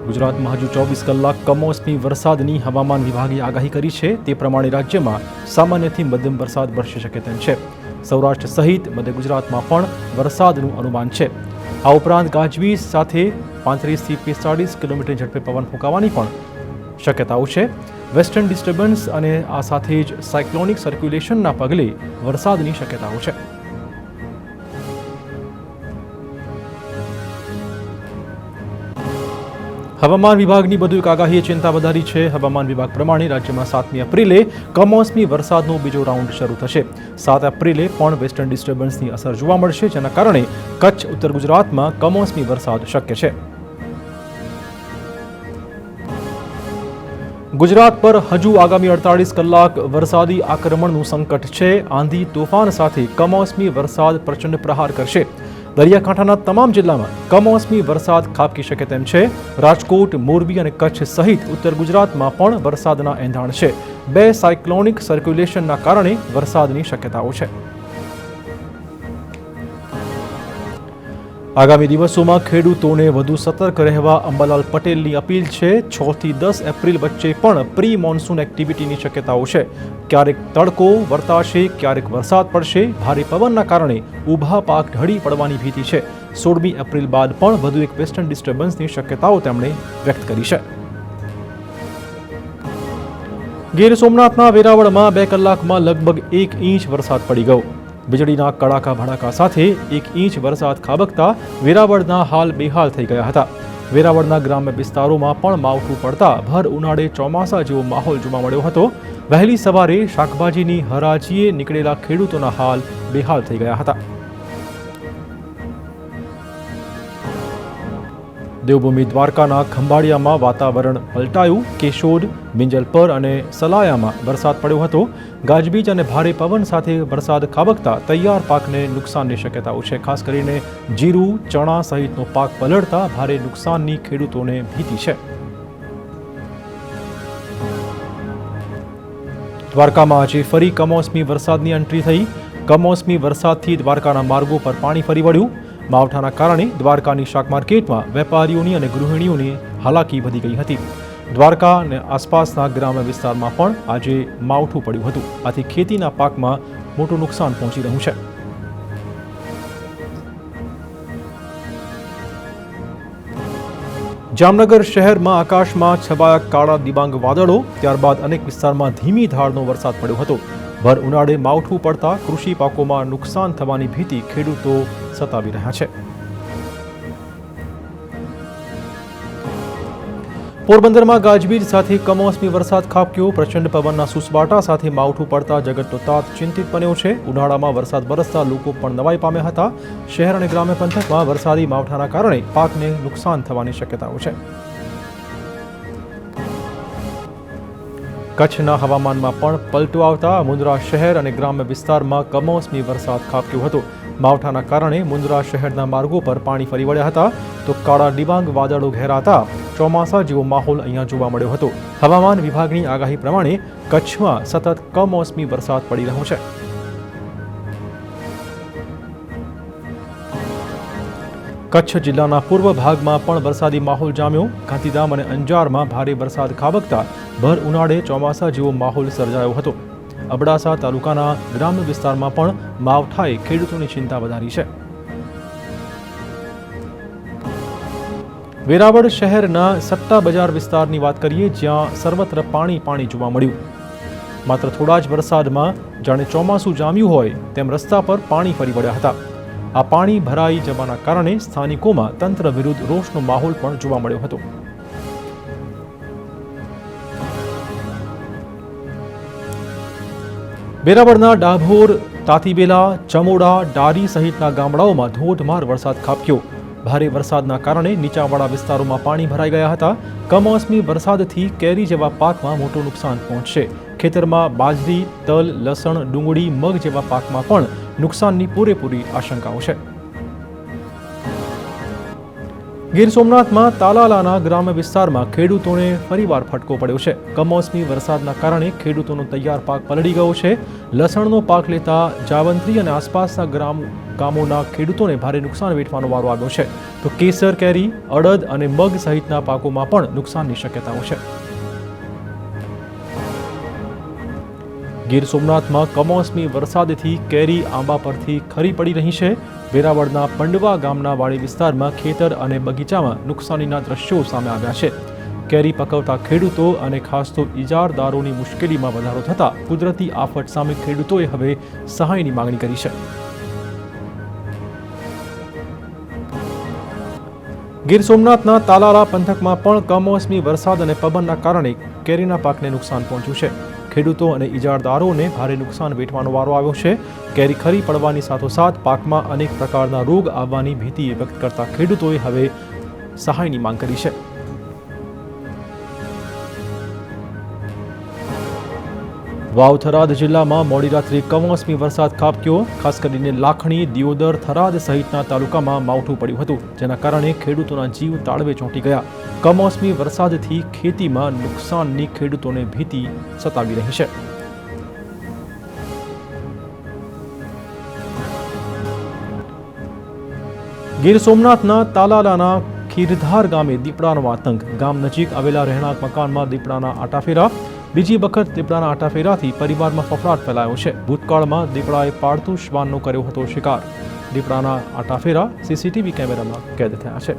ગુજરાતમાં હજુ 24 કલાક કમોસમી વરસાદની હવામાન વિભાગે આગાહી કરી છે। તે પ્રમાણે રાજ્યમાં સામાન્યથી મધ્યમ વરસાદ વરસી શકે તેમ છે। સૌરાષ્ટ્ર સહિત મધ્ય ગુજરાતમાં પણ વરસાદનું અનુમાન છે। આ ઉપરાંત ગાજવીજ સાથે 35 થી 45 કિલોમીટર ઝડપે પવન ફૂંકાવાની પણ શક્યતાઓ છે। વેસ્ટર્ન ડિસ્ટર્બન્સ અને આ સાથે જ સાયક્લોનિક સર્ક્યુલેશનના પગલે વરસાદની શક્યતાઓ છે। હવામાન વિભાગની વધુ એક આગાહીએ ચિંતા વધારી છે। હવામાન વિભાગ પ્રમાણે રાજ્યમાં 7મી એપ્રિલે કમોસમી વરસાદનો બીજો રાઉન્ડ શરૂ થશે। 7 એપ્રિલે પણ વેસ્ટર્ન ડિસ્ટર્બન્સની અસર જોવા મળશે, જેના કારણે કચ્છ, ઉત્તર ગુજરાતમાં કમોસમી વરસાદ શક્ય છે। ગુજરાત પર હજુ આગામી 48 કલાક વરસાદી આક્રમણનું સંકટ છે। આંધી તોફાન સાથે કમોસમી વરસાદ પ્રચંડ પ્રહાર કરશે। દરિયાકાંઠાના તમામ જિલ્લામાં કમોસમી વરસાદ ખાબકી શકે તેમ છે। રાજકોટ, મોરબી અને કચ્છ સહિત ઉત્તર ગુજરાતમાં પણ વરસાદના એંધાણ છે। 2 સાયક્લોનિક સર્ક્યુલેશનના કારણે વરસાદની શક્યતાઓ છે। આગામી દિવસોમાં ખેડૂતોને વધુ સતર્ક રહેવા અંબાલાલ પટેલની અપીલ છે। 6 થી 10 એપ્રિલ વચ્ચે પણ પ્રી મોન્સૂન એક્ટિવિટીની શક્યતાઓ છે। ક્યારેક તડકો વર્તાશે, ક્યારેક વરસાદ પડશે। ભારે પવનના કારણે ઊભા પાક ઢળી પડવાની ભીતિ છે। 16મી એપ્રિલ બાદ પણ વધુ એક વેસ્ટર્ન ડિસ્ટર્બન્સની શક્યતાઓ તેમણે વ્યક્ત કરી છે। ગીર સોમનાથના વેરાવળમાં 2 કલાકમાં લગભગ 1 ઇંચ વરસાદ પડી ગયો। વીજળીના કડાકા ભડાકા સાથે 1 ઇંચ વરસાદ ખાબકતા વેરાવળના હાલ બેહાલ થઈ ગયા હતા। વેરાવળના ગ્રામ્ય વિસ્તારોમાં પણ માવઠું પડતા ભર ઉનાળે ચોમાસા જેવો માહોલ જોવા મળ્યો હતો। વહેલી સવારે શાકભાજીની હરાજીએ નીકળેલા ખેડૂતોના હાલ બેહાલ થઈ ગયા હતા। દેવભૂમિ દ્વારકાના ખંભાળિયામાં વાતાવરણ પલટાયું। કેશોદ, મિંજલપર અને સલાયામાં વરસાદ પડ્યો હતો। ગાજવીજ અને ભારે પવન સાથે વરસાદ ખાબકતા તૈયાર પાકને નુકસાનની શક્યતાઓ છે। ખાસ કરીને જીરું, ચણા સહિતનો પાક પલળતા ભારે નુકસાનની ખેડૂતોને ભીતિ છે। દ્વારકામાં આજે ફરી કમોસમી વરસાદની એન્ટ્રી થઈ। કમોસમી વરસાદથી દ્વારકાના માર્ગો પર પાણી ફરી વળ્યું। માવઠાના કારણે દ્વારકાની શાક માર્કેટમાં વેપારીઓની અને ગૃહિણીઓની હાલાકી વધી ગઈ હતી। દ્વારકા અને આસપાસના ગ્રામ્ય વિસ્તારમાં પણ આજે માવઠું પડ્યું હતું। આથી ખેતીના પાકમાં મોટું નુકસાન પહોંચી રહ્યું છે। જામનગર શહેરમાં આકાશમાં છવાયા કાળા દિબાંગ વાદળો। ત્યારબાદ અનેક વિસ્તારમાં ધીમી ધારનો વરસાદ પડ્યો હતો। ભર ઉનાળે માવઠું પડતા કૃષિ પાકોમાં નુકસાન થવાની ભીતિ ખેડૂતો સતાવી રહ્યા છે। પોરબંદરમાં ગાજવીજ સાથે કમોસમી વરસાદ ખાબક્યો। પ્રચંડ પવનના સુસવાટા સાથે માવઠું પડતા જગતનો તાત ચિંતિત બન્યો છે। ઉનાળામાં વરસાદ વરસતા લોકો પણ નવાઈ પામ્યા હતા। શહેર અને ગ્રામ્ય પંથકમાં વરસાદી માવઠાના કારણે પાકને નુકસાન થવાની શક્યતાઓ છે। કચ્છના હવામાનમાં પણ પલટો આવતા મુન્દ્રા શહેર અને ગ્રામ્ય વિસ્તારમાં કમોસમી વરસાદ ખાબક્યો હતો। માવઠાના કારણે મુન્દ્રા શહેરના માર્ગો પર પાણી ફરી વળ્યા હતા, તો કાળા ડિબાંગ વાદળો ઘેરાતા ચોમાસા જેવો માહોલ અહીંયા જોવા મળ્યો હતો। હવામાન વિભાગની આગાહી પ્રમાણે કચ્છમાં સતત કમોસમી વરસાદ પડી રહ્યો છે। કચ્છ જિલ્લાના પૂર્વ ભાગમાં પણ વરસાદી માહોલ જામ્યો। ગાંધીધામ અને અંજારમાં ભારે વરસાદ ખાબકતા ભર ઉનાળે ચોમાસા જેવો માહોલ સર્જાયો હતો। અબડાસા તાલુકાના ગ્રામ્ય વિસ્તારમાં પણ માવઠાએ ખેડૂતોની ચિંતા વધારી છે। વેરાવળ શહેરના સટ્ટા બજાર વિસ્તારની વાત કરીએ, જ્યાં સર્વત્ર પાણી જોવા મળ્યું। માત્ર થોડા જ વરસાદમાં જાણે ચોમાસું જામ્યું હોય તેમ રસ્તા પર પાણી ફરી વળ્યા હતા। આ પાણી ભરાઈ જવાના કારણે સ્થાનિકોમાં તંત્ર વિરુદ્ધ રોષનો માહોલ પણ જોવા મળ્યો હતો। વેરાવળના ડાભોર, તાતીબેલા, ચમોડા, ડારી સહિતના ગામડાઓમાં ધોધમાર વરસાદ ખાબક્યો। ભારે વરસાદના કારણે નીચાણવાળા વિસ્તારોમાં પાણી ભરાઈ ગયા હતા। કમોસમી વરસાદથી કેરી જેવા પાકમાં મોટું નુકસાન પહોંચશે। ખેતરમાં બાજરી, તલ, લસણ, ડુંગળી, મગ જેવા પાકમાં પણ નુકસાનની પૂરેપૂરી આશંકાઓ છે। ગીર સોમનાથમાં તાલાલાના ગ્રામ્ય વિસ્તારમાં ખેડૂતોને ફરીવાર ફટકો પડ્યો છે. કમોસમી વરસાદના કારણે ખેડૂતોનો તૈયાર પાક પલળી ગયો છે. લસણનો પાક લેતા જાવંત્રી અને આસપાસના ગામોના ખેડૂતોને ભારે નુકસાન વેઠવાનો વારો આવ્યો છે. તો કેસર કેરી, અડદ અને મગ સહિતના પાકોમાં પણ નુકસાનની શક્યતાઓ છે. ગીર સોમનાથમાં કમોસમી વરસાદથી કેરી આંબા પરથી ખરી પડી રહી છે. વેરાવળના પંડવા ગામના વાડી વિસ્તારમાં ખેતર અને બગીચામાં નુકસાનીના દ્રશ્યો સામે આવ્યા છે. કેરી પકવતા ખેડૂતો અને ખાસ તો ઇજારદારોની મુશ્કેલીમાં વધારો થતા કુદરતી આફત સામે ખેડૂતોએ હવે સહાયની માંગણી કરી છે. ગીર સોમનાથના તાલાલા પંથકમાં પણ કમોસમી વરસાદ અને પવનના કારણે કેરીના પાકને નુકસાન પહોંચ્યું છે. ખેડૂતો અને ઇજારદારોને ભારે નુકસાન વેઠવાનો વારો આવ્યો છે. કેરી ખરી પડવાની સાથોસાથ પાકમાં અનેક પ્રકારના રોગ આવવાની ભીતિ વ્યક્ત કરતા ખેડૂતોએ હવે સહાયની માંગ કરી છે. વાવ થરાદ જિલ્લામાં મોડી રાત્રે કમોસમી વરસાદ ખાબક્યો. ખાસ કરીને લાખણી, દિયોદર, થરાદ સહિતના તાલુકામાં માવઠું પડ્યું હતું, જેના કારણે ખેડૂતોના જીવ તાળવે ચોંટી ગયા. કમોસમી વરસાદથી ખેતીમાં નુકસાનની ખેડૂતોને ભીતિ સતાવી રહી છે. ગીર સોમનાથના તાલાલાના ખીરધાર ગામે દીપડાનો આતંક. ગામ નજીક આવેલા રહેણાંક મકાનમાં દીપડાના આટાફેરા. બીજી વખત દીપડાના આટાફેરાથી પરિવારમાં ફફડાટ ફેલાયો છે. ભૂતકાળમાં દીપડાએ પાળતુ શ્વાનનો કર્યો હતો શિકાર. દીપડાના આટાફેરા સીસીટીવી કેમેરામાં કેદ થયા છે.